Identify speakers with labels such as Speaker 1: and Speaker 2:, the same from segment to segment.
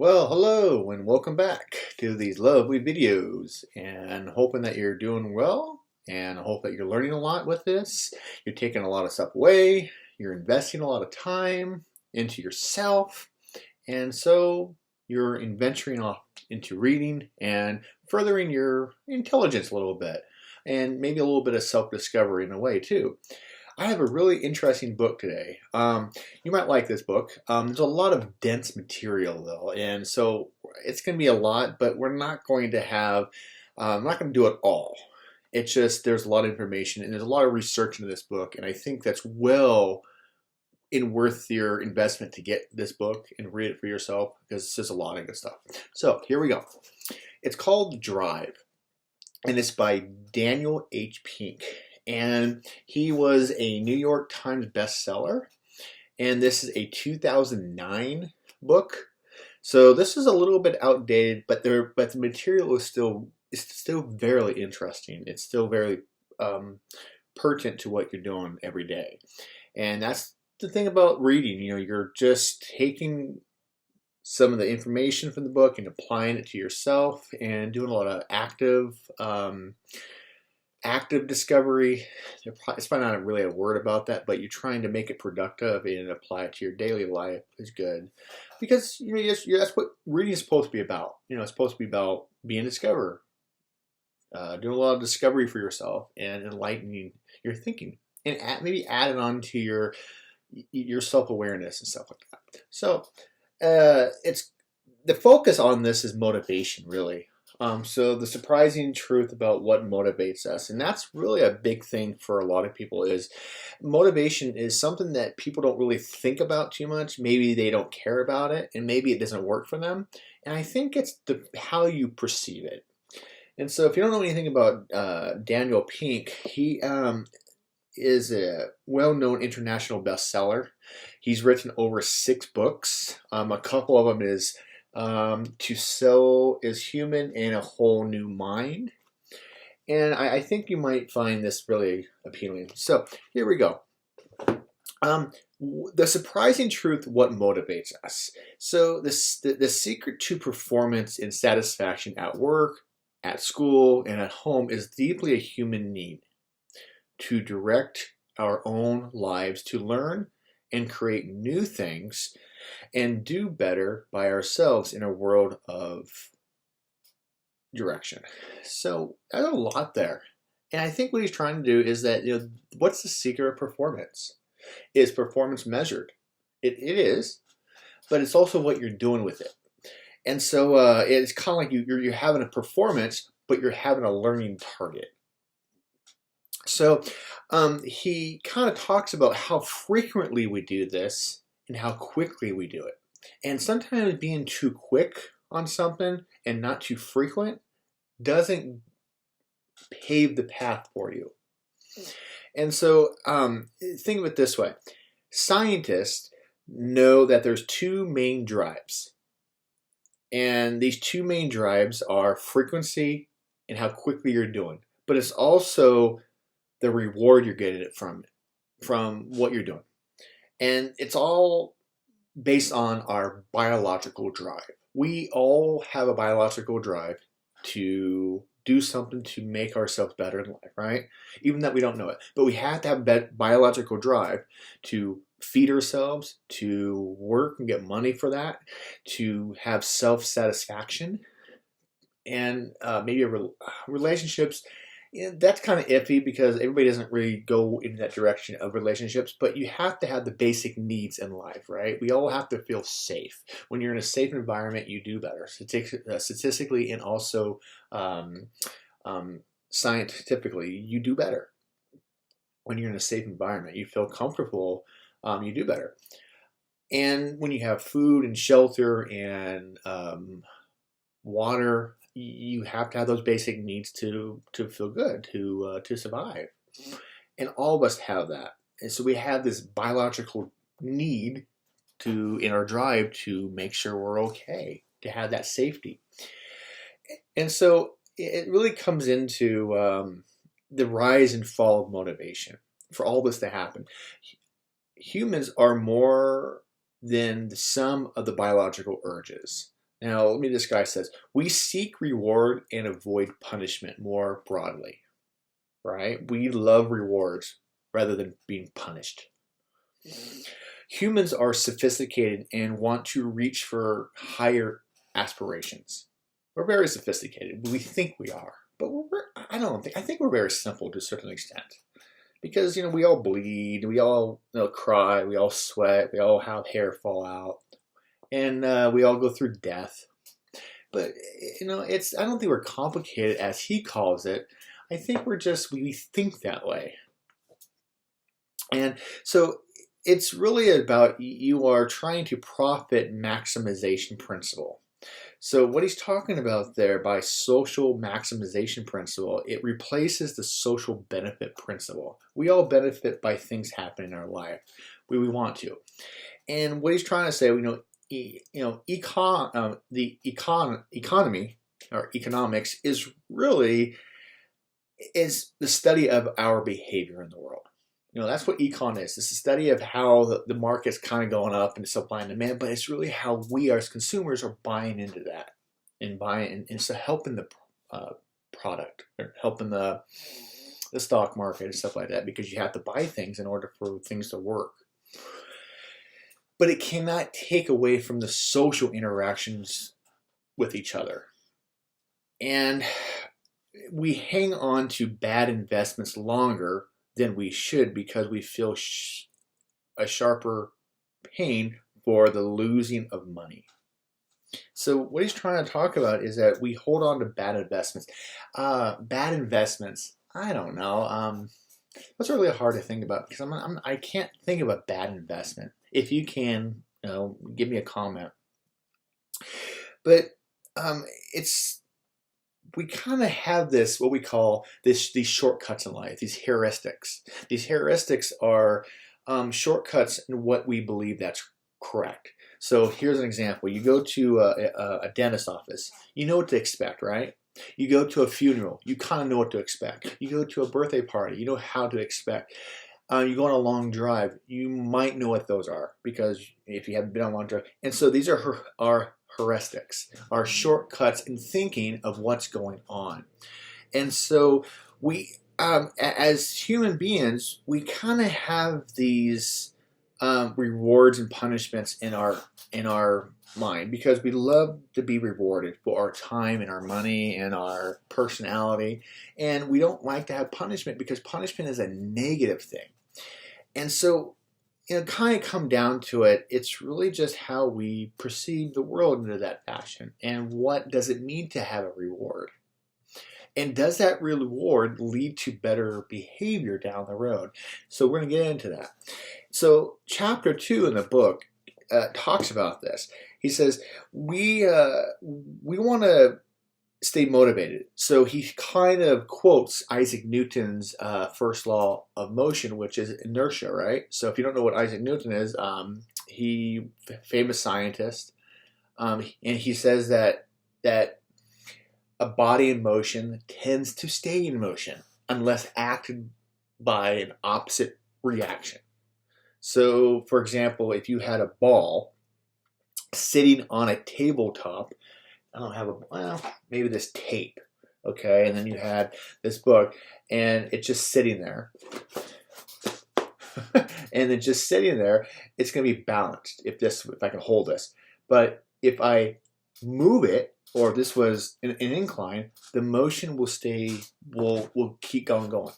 Speaker 1: Well, hello and welcome back to these lovely videos, and hoping that you're doing well, and I hope that you're learning a lot with this. You're taking a lot of stuff away, you're investing a lot of time into yourself, and so you're venturing off into reading and furthering your intelligence a little bit, and maybe a little bit of self-discovery in a way too. I have a really interesting book today. You might like this book. There's a lot of dense material though, and so it's going to be a lot, but we're not going to have, I'm not going to do it all. It's just there's a lot of information and there's a lot of research into this book, and I think that's well in worth your investment to get this book and read it for yourself because it's just a lot of good stuff. So here we go. It's called Drive, and it's by Daniel H. Pink. And he was a New York Times bestseller. And this is a 2009 book. So this is a little bit outdated, but the material is still very interesting. It's still very pertinent to what you're doing every day. And that's the thing about reading. You know, you're just taking some of the information from the book and applying it to yourself and doing a lot of active discovery. It's probably not really a word about that, but you're trying to make it productive and apply it to your daily life is good, because that's what reading is supposed to be about. You know, it's supposed to be about being a discoverer, doing a lot of discovery for yourself and enlightening your thinking, and maybe add it on to your self-awareness and stuff like that. So it's the focus on this is motivation, really. So the surprising truth about what motivates us, and that's really a big thing for a lot of people, is motivation is something that people don't really think about too much. Maybe they don't care about it, and maybe it doesn't work for them. And I think it's how you perceive it. And so if you don't know anything about Daniel Pink, he is a well-known international bestseller. He's written over 6 books. A couple of them is To Sell is Human and A Whole New Mind. And I think you might find this really appealing. So here we go. The surprising truth, what motivates us. So the secret to performance and satisfaction at work, at school, and at home is deeply a human need to direct our own lives, to learn and create new things and do better by ourselves in a world of direction. So there's a lot there. And I think what he's trying to do is that, you know, what's the secret of performance? Is performance measured? It is, but it's also what you're doing with it. And so it's kind of like you're having a performance, but you're having a learning target. So he kind of talks about how frequently we do this and how quickly we do it. And sometimes being too quick on something and not too frequent doesn't pave the path for you. And so think of it this way. Scientists know that there's 2 main drives. And these 2 main drives are frequency and how quickly you're doing. But it's also the reward you're getting it from what you're doing. And it's all based on our biological drive. We all have a biological drive to do something to make ourselves better in life, right? Even that we don't know it. But we have to have biological drive to feed ourselves, to work and get money for that, to have self-satisfaction, and maybe relationships. Yeah, that's kind of iffy because everybody doesn't really go in that direction of relationships, but you have to have the basic needs in life, right? We all have to feel safe. When you're in a safe environment, you do better statistically, and also scientifically, you do better. When you're in a safe environment, you feel comfortable, you do better. And when you have food and shelter and water, you have to have those basic needs to feel good, to survive. And all of us have that. And so we have this biological need in our drive to make sure we're okay, to have that safety. And so it really comes into the rise and fall of motivation for all this to happen. Humans are more than the sum of the biological urges. Now, let me, this guy says, we seek reward and avoid punishment more broadly, right? We love rewards rather than being punished. Humans are sophisticated and want to reach for higher aspirations. We're very sophisticated. We think we are, but I think we're very simple to a certain extent. Because, we all bleed, we all cry, we all sweat, we all have hair fall out, and we all go through death. But, I don't think we're complicated as he calls it. I think we think that way. And so it's really about, you are trying to profit maximization principle. So what he's talking about there by social maximization principle, it replaces the social benefit principle. We all benefit by things happening in our life. We want to. And what he's trying to say, the economy or economics is really the study of our behavior in the world. That's what econ is. It's a study of how the market's kind of going up and supply and demand, but it's really how we as consumers are buying into that and it's helping the product, or helping the stock market and stuff like that, because you have to buy things in order for things to work. But it cannot take away from the social interactions with each other. And we hang on to bad investments longer than we should because we feel a sharper pain for the losing of money. So what he's trying to talk about is that we hold on to bad investments. Bad investments, I don't know. That's really hard to think about because I can't think of a bad investment. If you can, give me a comment. But we kind of have this, what we call these shortcuts in life, these heuristics. These heuristics are shortcuts in what we believe that's correct. So here's an example. You go to a dentist office. You know what to expect, right? You go to a funeral. You kind of know what to expect. You go to a birthday party. You know how to expect. You go on a long drive. You might know what those are because if you haven't been on a long drive. And so these are our heuristics, our shortcuts in thinking of what's going on. And so we, as human beings, we kind of have these rewards and punishments in our mind because we love to be rewarded for our time and our money and our personality, and we don't like to have punishment because punishment is a negative thing. And so kind of come down to it, it's really just how we perceive the world into that fashion, and what does it mean to have a reward, and does that reward lead to better behavior down the road? So we're going to get into that. So chapter 2 in the book talks about this. He says we want to stay motivated. So he kind of quotes Isaac Newton's first law of motion, which is inertia, right? So if you don't know what Isaac Newton is, he famous scientist, and he says that a body in motion tends to stay in motion unless acted by an opposite reaction. So, for example, if you had a ball sitting on a tabletop, maybe this tape, okay, and then you had this book, and it's just sitting there, and then just sitting there, it's going to be balanced if I can hold this. But if I move it, or if this was an incline, the motion will keep going.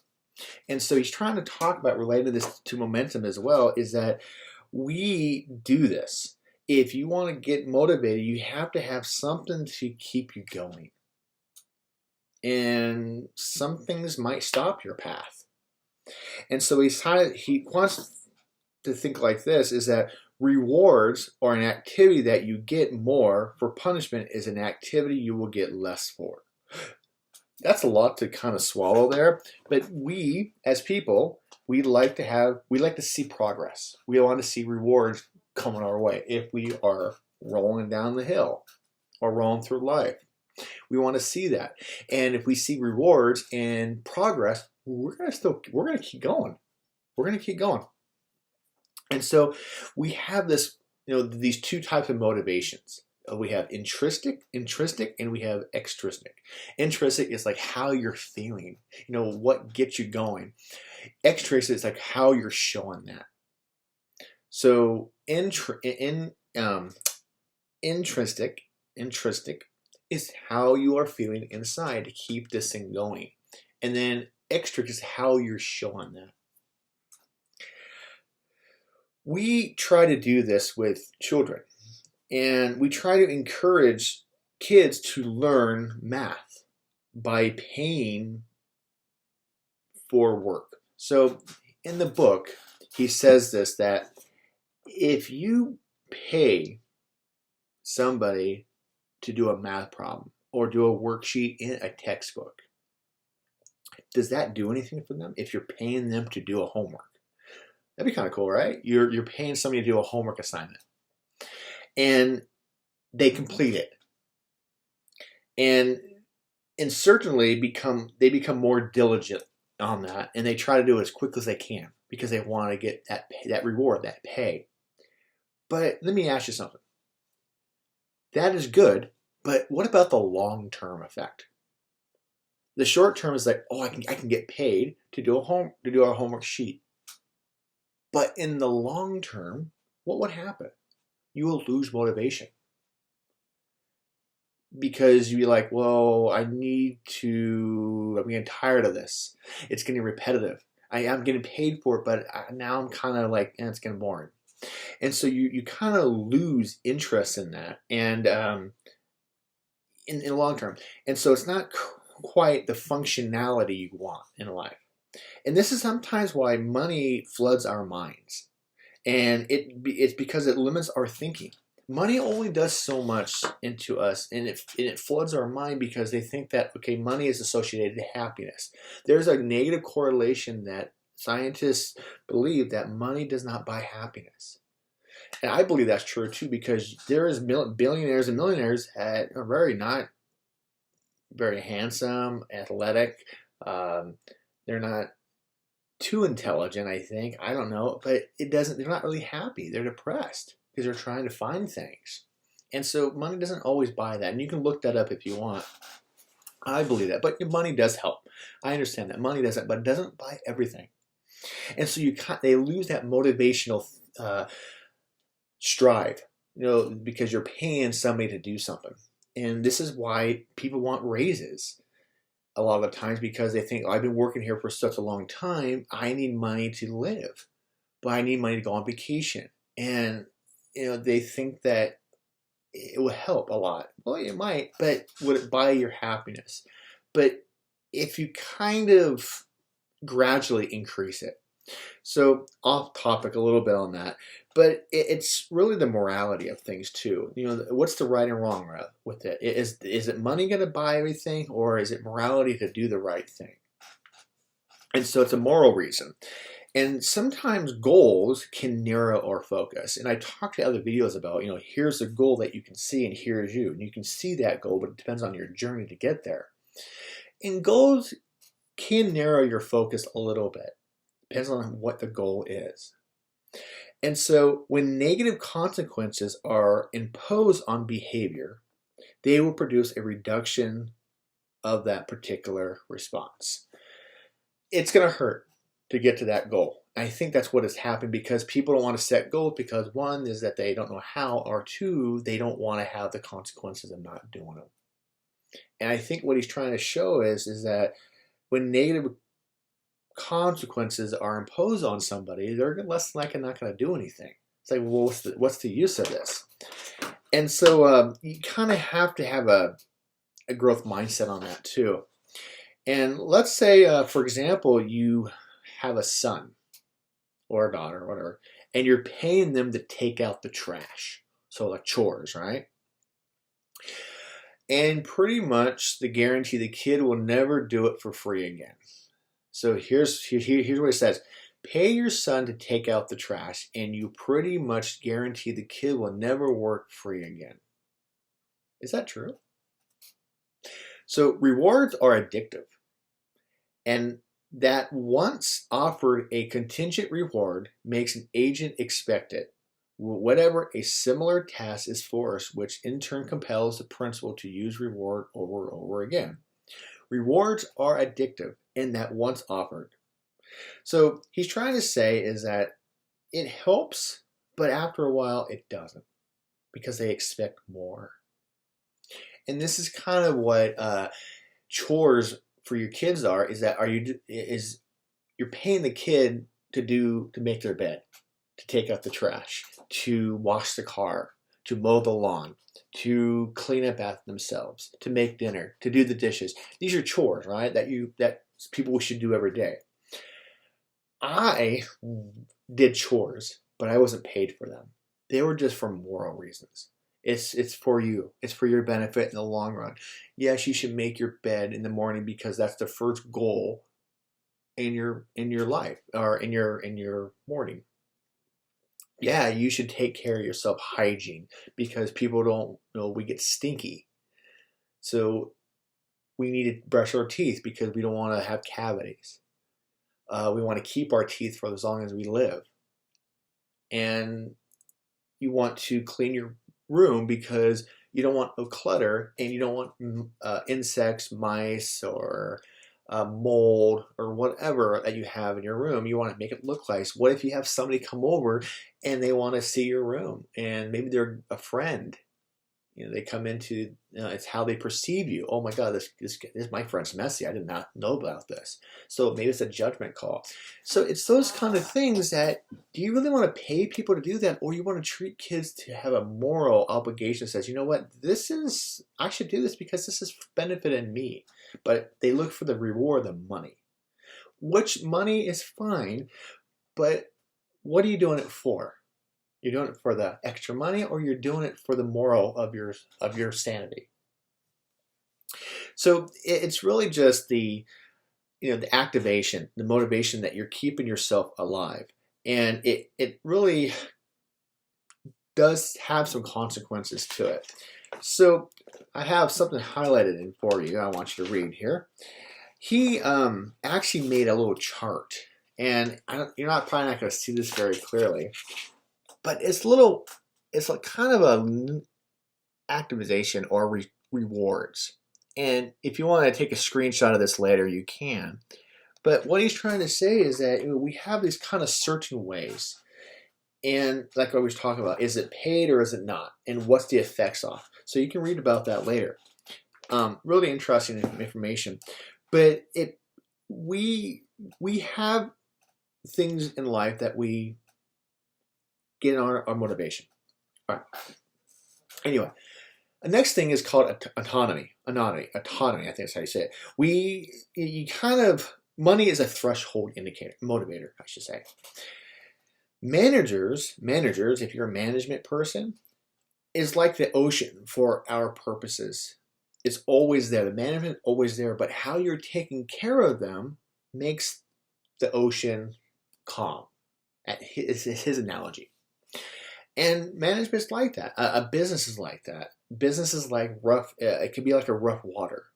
Speaker 1: And so he's trying to talk about, related this to momentum as well, is that we do this. If you want to get motivated, you have to have something to keep you going. And some things might stop your path. And so he wants to think like this, is that rewards or an activity that you get more for punishment is an activity you will get less for. That's a lot to kind of swallow there, but we as people, we like to see progress. We want to see rewards coming our way if we are rolling down the hill or rolling through life. We want to see that. And if we see rewards and progress, we're going to keep going. We're going to keep going. And so we have this, these two types of motivations. We have intrinsic, and we have extrinsic. Intrinsic is like how you're feeling, what gets you going. Extrinsic is like how you're showing that. So intrinsic is how you are feeling inside to keep this thing going. And then extrinsic is how you're showing that. We try to do this with children, and we try to encourage kids to learn math by paying for work. So in the book, he says this, that if you pay somebody to do a math problem or do a worksheet in a textbook, does that do anything for them if you're paying them to do a homework? That'd be kind of cool, right? You're paying somebody to do a homework assignment, and they complete it, and certainly they become more diligent on that, and they try to do it as quick as they can because they want to get that reward, that pay. But let me ask you something. That is good, but what about the long-term effect? The short term is like, oh, I can get paid to do a homework sheet. But in the long term, what would happen? You will lose motivation. Because you'll be like, well, I'm getting tired of this. It's getting repetitive. I'm getting paid for it, but now I'm kind of like, it's getting boring. And so you kind of lose interest in that, and in the long term. And so it's not quite the functionality you want in life. And this is sometimes why money floods our minds. And it's because it limits our thinking. Money only does so much into us, and it floods our mind because they think that, okay, money is associated to happiness. There's a negative correlation that scientists believe that money does not buy happiness. And I believe that's true too, because there is billionaires and millionaires that are not very handsome, athletic. They're not too intelligent, I think. I don't know, but they're not really happy. They're depressed because they're trying to find things. And so money doesn't always buy that. And you can look that up if you want. I believe that. But money does help. I understand that. Money doesn't, but it doesn't buy everything. And so they lose that motivational strive, because you're paying somebody to do something. And this is why people want raises a lot of the times, because they think, I've been working here for such a long time, I need money to live, but I need money to go on vacation. And, they think that it will help a lot. Well, it might, but would it buy your happiness? But if you kind of gradually increase it. So off topic a little bit on that, but it's really the morality of things too. What's the right and wrong with it? Is it money going to buy everything, or is it morality to do the right thing? And so it's a moral reason. And sometimes goals can narrow our focus. And I talked to other videos about, here's a goal that you can see, and here's you. And you can see that goal, but it depends on your journey to get there. And goals can narrow your focus a little bit. Depends on what the goal is. And so when negative consequences are imposed on behavior, they will produce a reduction of that particular response. It's going to hurt to get to that goal. I think that's what has happened, because people don't want to set goals because, one, is that they don't know how, or two, they don't want to have the consequences of not doing them. And I think what he's trying to show is that when negative consequences are imposed on somebody, they're less likely not going to do anything. It's like, well, what's the use of this? And so you kind of have to have a growth mindset on that too. And let's say, for example, you have a son or a daughter or whatever, and you're paying them to take out the trash. So like chores, right? And pretty much the guarantee the kid will never do it for free again. So here's what it says. Pay your son to take out the trash, and you pretty much guarantee the kid will never work free again. Is that true? So rewards are addictive. And that once offered a contingent reward makes an agent expect it, whatever a similar task is forced, which in turn compels the principal to use reward over and over again. Rewards are addictive in that once offered. So he's trying to say is that it helps, but after a while it doesn't, because they expect more. And this is kind of what chores for your kids are. You're paying the kid to make their bed, to take out the trash, to wash the car, to mow the lawn, to clean up after themselves, to make dinner, to do the dishes. These are chores, right? That people should do every day. I did chores, but I wasn't paid for them. They were just for moral reasons. It's for you. It's for your benefit in the long run. Yes, you should make your bed in the morning because that's the first goal in your life, or in your morning. Yeah, you should take care of yourself, hygiene, because people don't know we get stinky. So we need to brush our teeth because we don't want to have cavities. We want to keep our teeth for as long as we live. And you want to clean your room because you don't want no clutter, and you don't want insects, mice, or mold, or whatever that you have in your room. You want to make it look nice. What if you have somebody come over and they want to see your room, and maybe they're a friend? They come into, it's how they perceive you. Oh my God, this my friend's messy. I did not know about this. So maybe it's a judgment call. So it's those kind of things that, do you really want to pay people to do that, or you want to treat kids to have a moral obligation that says, you know what, I should do this because this is benefiting me. But they look for the reward, the money. Which money is fine, but what are you doing it for? You're doing it for the extra money, or you're doing it for the moral of your sanity. So it's really just the activation, the motivation that you're keeping yourself alive. And it really does have some consequences to it. So I have something highlighted in for you I want you to read here. He actually made a little chart, and you're probably not going to see this very clearly, but it's like kind of a activization or rewards. And if you want to take a screenshot of this later, you can. But what he's trying to say is that we have these kind of certain ways. And like I was talking about, is it paid or is it not? And what's the effects off? So you can read about that later. Really interesting information. But we have things in life that we get our motivation. All right. Anyway, the next thing is called autonomy. Autonomy, I think that's how you say it. Money is a threshold indicator, motivator, I should say. Managers, if you're a management person, is like the ocean for our purposes. It's always there. The management is always there, but how you're taking care of them makes the ocean calm. It's his analogy. And management's like that. A business is like that. Business is like rough. It could be like a rough water.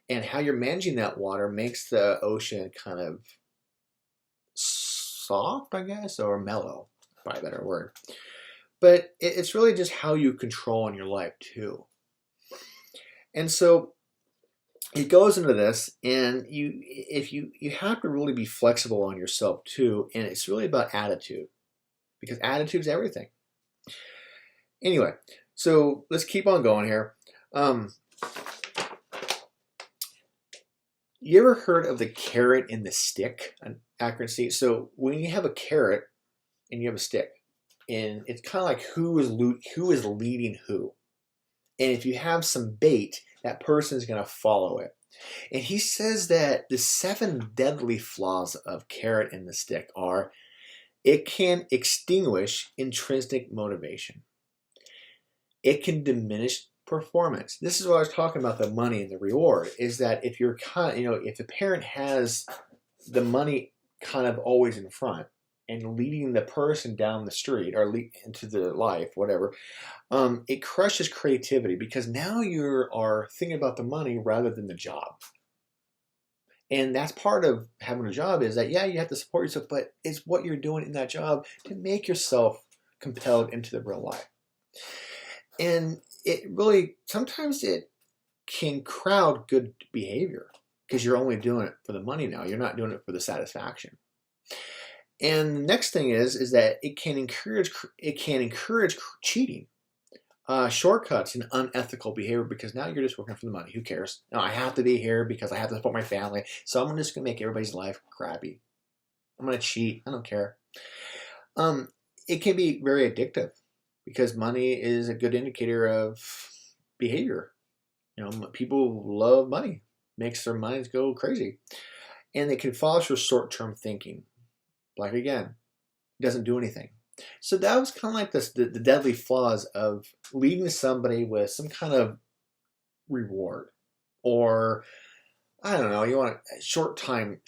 Speaker 1: And how you're managing that water makes the ocean kind of soft, I guess, or mellow, probably a better word. But it's really just how you control in your life too. And so it goes into this, and you have to really be flexible on yourself too. And it's really about attitude, because attitude's everything. Anyway, so let's keep on going here. You ever heard of the carrot and the stick accuracy? So when you have a carrot and you have a stick, and it's kind of like who is leading who. And if you have some bait, that person is going to follow it. And he says that the 7 deadly flaws of carrot and the stick are: it can extinguish intrinsic motivation. It can diminish performance. This is what I was talking about, the money and the reward, is that if you're if the parent has the money kind of always in front and leading the person down the street or into the life, whatever, it crushes creativity, because now you are thinking about the money rather than the job. And that's part of having a job, is that, yeah, you have to support yourself, but it's what you're doing in that job to make yourself compelled into the real life. And it really, sometimes it can crowd good behavior because you're only doing it for the money now. You're not doing it for the satisfaction. And the next thing is that it can encourage cheating, shortcuts, and unethical behavior because now you're just working for the money. Who cares? No, I have to be here because I have to support my family. So I'm just going to make everybody's life crappy. I'm going to cheat. I don't care. It can be very addictive because money is a good indicator of behavior. People love money. Makes their minds go crazy. And it can foster short-term thinking. Like, again, it doesn't do anything. So that was kind of like the deadly flaws of leading somebody with some kind of reward. Or, I don't know, you want a short time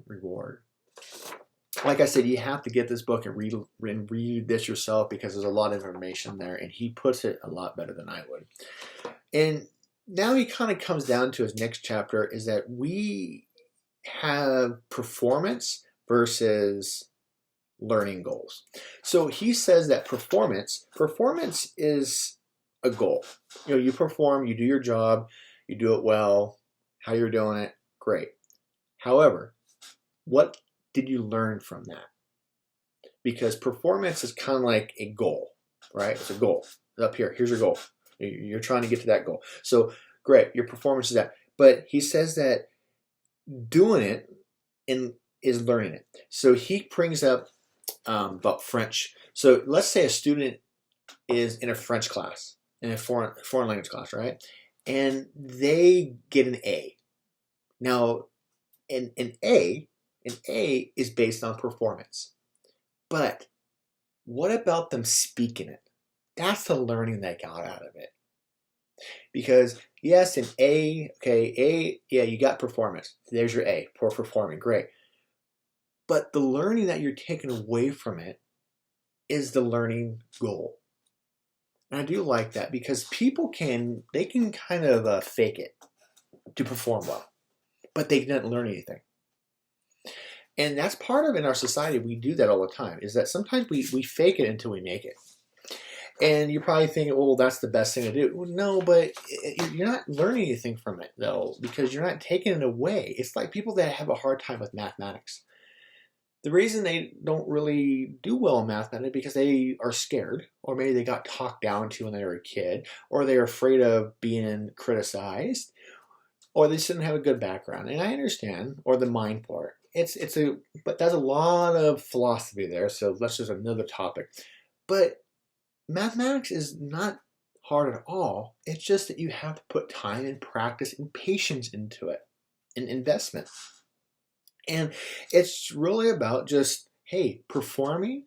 Speaker 1: reward. Like I said, you have to get this book and read this yourself because there's a lot of information there. And he puts it a lot better than I would. And now he kind of comes down to his next chapter is that we have performance versus learning goals. So he says that performance is a goal. You perform, you do your job, you do it well, how you're doing it, great. However, what did you learn from that? Because performance is kind of like a goal, right? It's a goal. Up here, here's your goal. You're trying to get to that goal. So great, your performance is that. But he says that doing it is learning it. So he brings up about French. So let's say a student is in a French class, in a foreign language class, right? And they get an A. Now, an A is based on performance. But what about them speaking it? That's the learning they got out of it. Because yes, an A, yeah, you got performance. There's your A, for performing, great. But the learning that you're taking away from it is the learning goal. And I do like that because people can kind of fake it to perform well, but they didn't learn anything. And that's part of in our society, we do that all the time, is that sometimes we fake it until we make it. And you're probably thinking, well, that's the best thing to do. Well, no, but you're not learning anything from it, though, because you're not taking it away. It's like people that have a hard time with mathematics. The reason they don't really do well in mathematics is because they are scared, or maybe they got talked down to when they were a kid, or they're afraid of being criticized, or they just didn't have a good background. And I understand, or the mind for it. But there's a lot of philosophy there, so that's just another topic. But mathematics is not hard at all. It's just that you have to put time and practice and patience into it, and investment. And it's really about just, hey, performing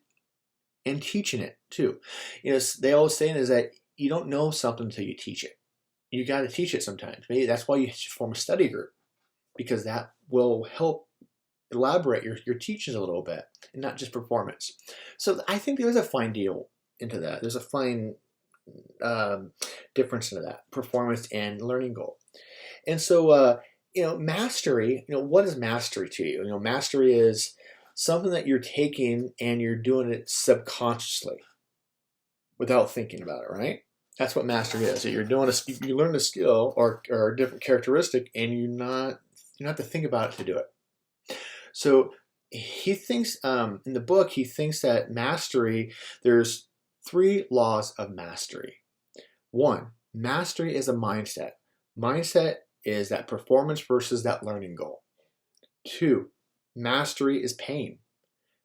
Speaker 1: and teaching it too. They always say is that you don't know something until you teach it. You got to teach it sometimes. Maybe that's why you should form a study group, because that will help elaborate your teachings a little bit and not just performance. So I think there's a fine deal into that. There's a fine difference into that, performance and learning goal. And so, mastery, what is mastery to you? Mastery is something that you're taking and you're doing it subconsciously without thinking about it, right? That's what mastery is. You learn a skill or a different characteristic and you don't have to think about it to do it. So he thinks, in the book, he thinks that mastery, there's 3 laws of mastery. 1, mastery is a mindset. Mindset is that performance versus that learning goal. 2, mastery is pain.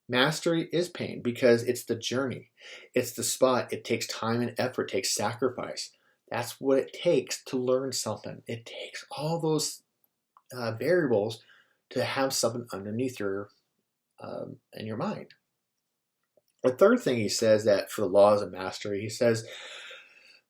Speaker 1: Mastery is pain because it's the journey. It's the spot. It takes time and effort. It takes sacrifice. That's what it takes to learn something. It takes all those variables to have something underneath your in your mind. The third thing he says that for the laws of mastery, he says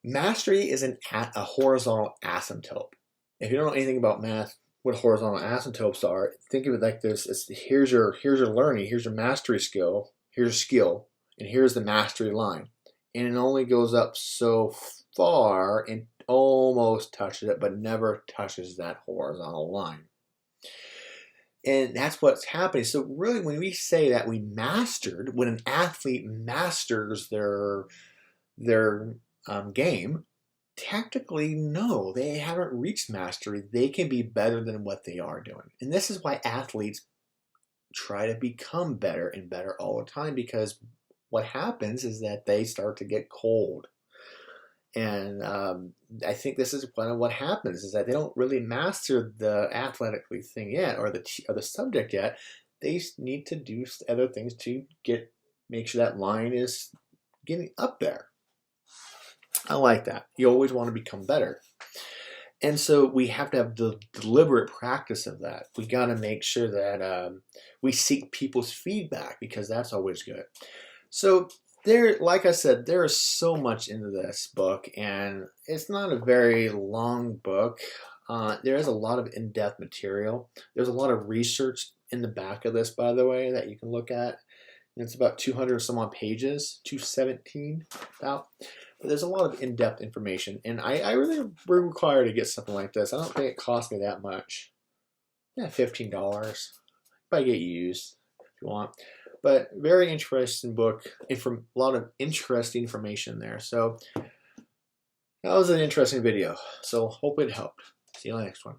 Speaker 1: mastery is a horizontal asymptote. If you don't know anything about math, what horizontal asymptotes are, think of it like this: here's your learning, here's your mastery skill, here's skill, and here's the mastery line, and it only goes up so far and almost touches it, but never touches that horizontal line. And that's what's happening. So really, when we say that we mastered, when an athlete masters their game, technically, no, they haven't reached mastery. They can be better than what they are doing. And this is why athletes try to become better and better all the time, because what happens is that they start to get cold. And I think this is kind of what happens, is that they don't really master the athletically thing yet, or the subject yet. They need to do other things to make sure that line is getting up there. I like that. You always want to become better. And so we have to have the deliberate practice of that. We got to make sure that we seek people's feedback, because that's always good. So like I said, there is so much into this book, and it's not a very long book. There is a lot of in-depth material. There's a lot of research in the back of this, by the way, that you can look at. And it's about 200 some odd pages, 217 about. But there's a lot of in-depth information, and I really require to get something like this. I don't think it cost me that much. Yeah, $15. Probably get used if you want. But very interesting book, a lot of interesting information there. So that was an interesting video. So hope it helped. See you on the next one.